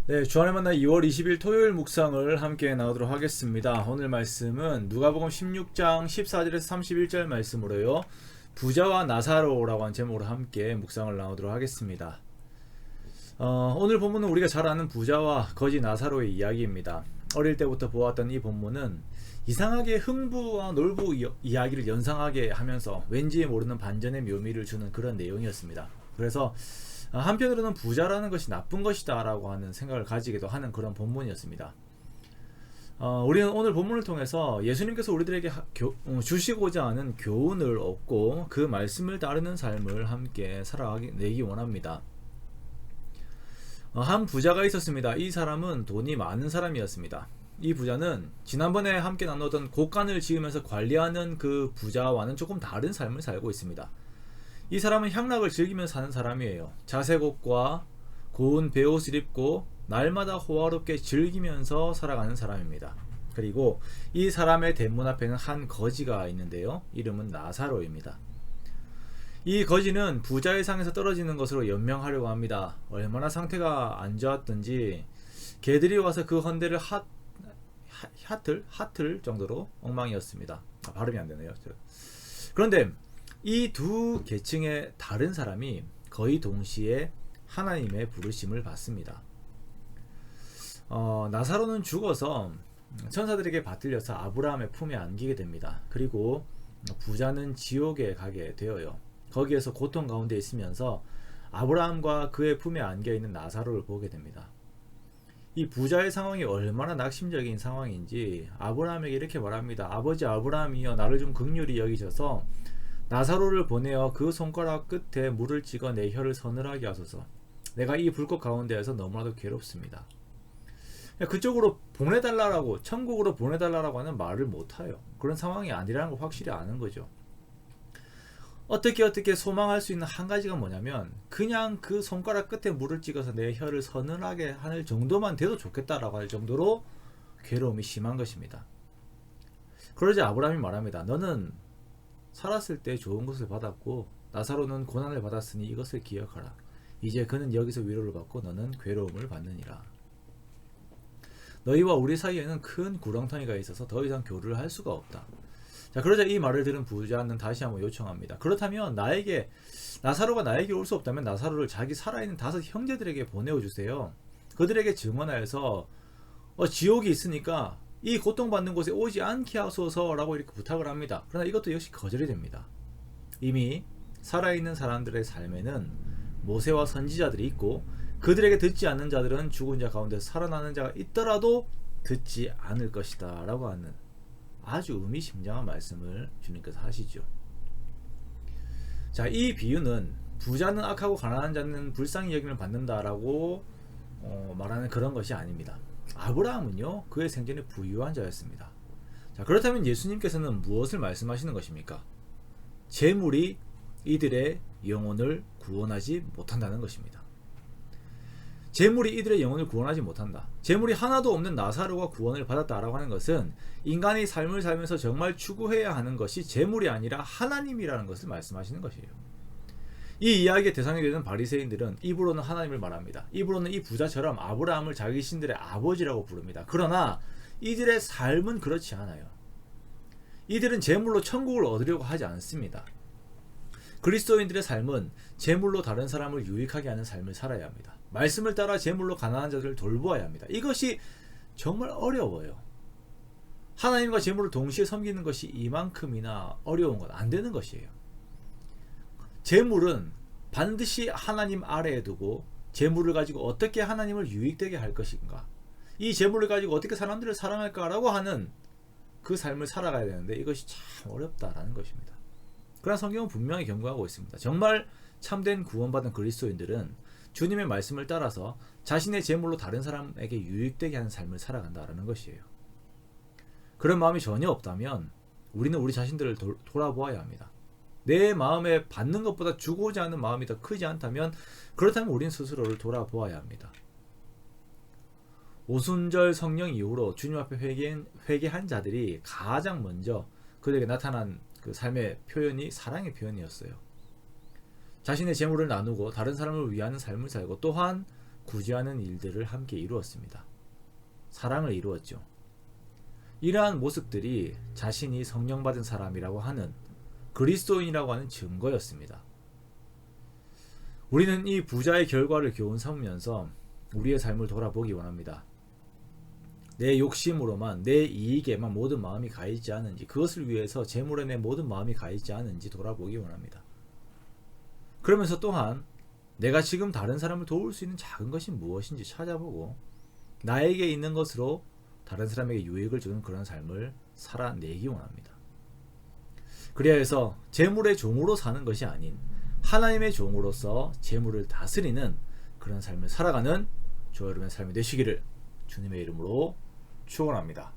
네, 주안의 만나 2월 20일 토요일 묵상을 함께 나누도록 하겠습니다. 오늘 말씀은 누가복음 16장 14절에서 31절 말씀으로요. 부자와 나사로라고 하는 제목으로 함께 묵상을 나누도록 하겠습니다. 오늘 본문은 우리가 잘 아는 부자와 거지 나사로의 이야기입니다. 어릴 때부터 보았던 이 본문은 이상하게 흥부와 놀부 이야기를 연상하게 하면서 왠지 모르는 반전의 묘미를 주는 그런 내용이었습니다. 그래서 한편으로는 부자라는 것이 나쁜 것이다 라고 하는 생각을 가지기도 하는 그런 본문이었습니다. 우리는 오늘 본문을 통해서 예수님께서 우리들에게 주시고자 하는 교훈을 얻고 그 말씀을 따르는 삶을 함께 살아내기 원합니다. 한 부자가 있었습니다. 이 사람은 돈이 많은 사람이었습니다. 이 부자는 지난번에 함께 나누던 곳간을 지으면서 관리하는 그 부자와는 조금 다른 삶을 살고 있습니다. 이 사람은 향락을 즐기면서 사는 사람이에요. 자색옷과 고운 베옷을 입고 날마다 호화롭게 즐기면서 살아가는 사람입니다. 그리고 이 사람의 대문 앞에는 한 거지가 있는데요. 이름은 나사로입니다. 이 거지는 부자의 상에서 떨어지는 것으로 연명하려고 합니다. 얼마나 상태가 안 좋았던지 개들이 와서 그 헌대를 핫을 정도로 엉망이었습니다. 발음이 안 되네요. 그런데 이 두 계층의 다른 사람이 거의 동시에 하나님의 부르심을 받습니다. 나사로는 죽어서 천사들에게 받들려서 아브라함의 품에 안기게 됩니다. 그리고 부자는 지옥에 가게 되어요. 거기에서 고통 가운데 있으면서 아브라함과 그의 품에 안겨있는 나사로를 보게 됩니다. 이 부자의 상황이 얼마나 낙심적인 상황인지 아브라함에게 이렇게 말합니다. 아버지 아브라함이여, 나를 좀 긍휼히 여기셔서 나사로를 보내어 그 손가락 끝에 물을 찍어 내 혀를 서늘하게 하소서. 내가 이 불꽃 가운데에서 너무나도 괴롭습니다. 그쪽으로 보내달라고, 천국으로 보내달라고 하는 말을 못해요. 그런 상황이 아니라는 걸 확실히 아는 거죠. 어떻게 소망할 수 있는 한 가지가 뭐냐면 그냥 그 손가락 끝에 물을 찍어서 내 혀를 서늘하게 하는 정도만 돼도 좋겠다라고 할 정도로 괴로움이 심한 것입니다. 그러자 아브라함이 말합니다. 너는 살았을 때 좋은 것을 받았고 나사로는 고난을 받았으니 이것을 기억하라. 이제 그는 여기서 위로를 받고 너는 괴로움을 받느니라. 너희와 우리 사이에는 큰 구렁텅이가 있어서 더 이상 교류를 할 수가 없다. 자, 그러자 이 말을 들은 부자는 다시 한번 요청합니다. 그렇다면 나사로가 나에게 올 수 없다면 나사로를 자기 살아있는 5 형제들에게 보내어 주세요. 그들에게 증언하여서 지옥이 있으니까 이 고통받는 곳에 오지 않게 하소서라고 이렇게 부탁을 합니다. 그러나 이것도 역시 거절이 됩니다. 이미 살아있는 사람들의 삶에는 모세와 선지자들이 있고 그들에게 듣지 않는 자들은 죽은 자 가운데 살아나는 자가 있더라도 듣지 않을 것이다 라고 하는 아주 의미심장한 말씀을 주님께서 하시죠. 자, 이 비유는 부자는 악하고 가난한 자는 불쌍히 여김을 받는다라고 말하는 그런 것이 아닙니다. 아브라함은요, 그의 생전에 부유한 자였습니다. 자, 그렇다면 예수님께서는 무엇을 말씀하시는 것입니까? 재물이 이들의 영혼을 구원하지 못한다는 것입니다. 재물이 이들의 영혼을 구원하지 못한다. 재물이 하나도 없는 나사로가 구원을 받았다라고 하는 것은 인간이 삶을 살면서 정말 추구해야 하는 것이 재물이 아니라 하나님이라는 것을 말씀하시는 것이에요. 이 이야기의 대상이 되는 바리새인들은 입으로는 하나님을 말합니다. 입으로는 이 부자처럼 아브라함을 자기 신들의 아버지라고 부릅니다. 그러나 이들의 삶은 그렇지 않아요. 이들은 재물로 천국을 얻으려고 하지 않습니다. 그리스도인들의 삶은 재물로 다른 사람을 유익하게 하는 삶을 살아야 합니다. 말씀을 따라 재물로 가난한 자들을 돌보아야 합니다. 이것이 정말 어려워요. 하나님과 재물을 동시에 섬기는 것이 이만큼이나 어려운 건 안 되는 것이에요. 재물은 반드시 하나님 아래에 두고 재물을 가지고 어떻게 하나님을 유익되게 할 것인가, 이 재물을 가지고 어떻게 사람들을 사랑할까라고 하는 그 삶을 살아가야 되는데 이것이 참 어렵다라는 것입니다. 그러나 성경은 분명히 경고하고 있습니다. 정말 참된 구원받은 그리스도인들은 주님의 말씀을 따라서 자신의 재물로 다른 사람에게 유익되게 하는 삶을 살아간다라는 것이에요. 그런 마음이 전혀 없다면 우리는 우리 자신들을 돌아보아야 합니다. 내 마음에 받는 것보다 주고자 하는 마음이 더 크지 않다면, 그렇다면 우리는 스스로를 돌아보아야 합니다. 오순절 성령 이후로 주님 앞에 회개한 자들이 가장 먼저 그들에게 나타난 그 삶의 표현이 사랑의 표현이었어요. 자신의 재물을 나누고 다른 사람을 위하는 삶을 살고, 또한 구제하는 일들을 함께 이루었습니다. 사랑을 이루었죠. 이러한 모습들이 자신이 성령받은 사람이라고 하는 그리스도인이라고 하는 증거였습니다. 우리는 이 부자의 결과를 교훈 삼으면서 우리의 삶을 돌아보기 원합니다. 내 욕심으로만, 내 이익에만 모든 마음이 가 있지 않은지, 그것을 위해서 재물에 내 모든 마음이 가 있지 않은지 돌아보기 원합니다. 그러면서 또한 내가 지금 다른 사람을 도울 수 있는 작은 것이 무엇인지 찾아보고 나에게 있는 것으로 다른 사람에게 유익을 주는 그런 삶을 살아내기 원합니다. 그래야 해서 재물의 종으로 사는 것이 아닌 하나님의 종으로서 재물을 다스리는 그런 삶을 살아가는 저와 여러분의 삶이 되시기를 주님의 이름으로 축원합니다.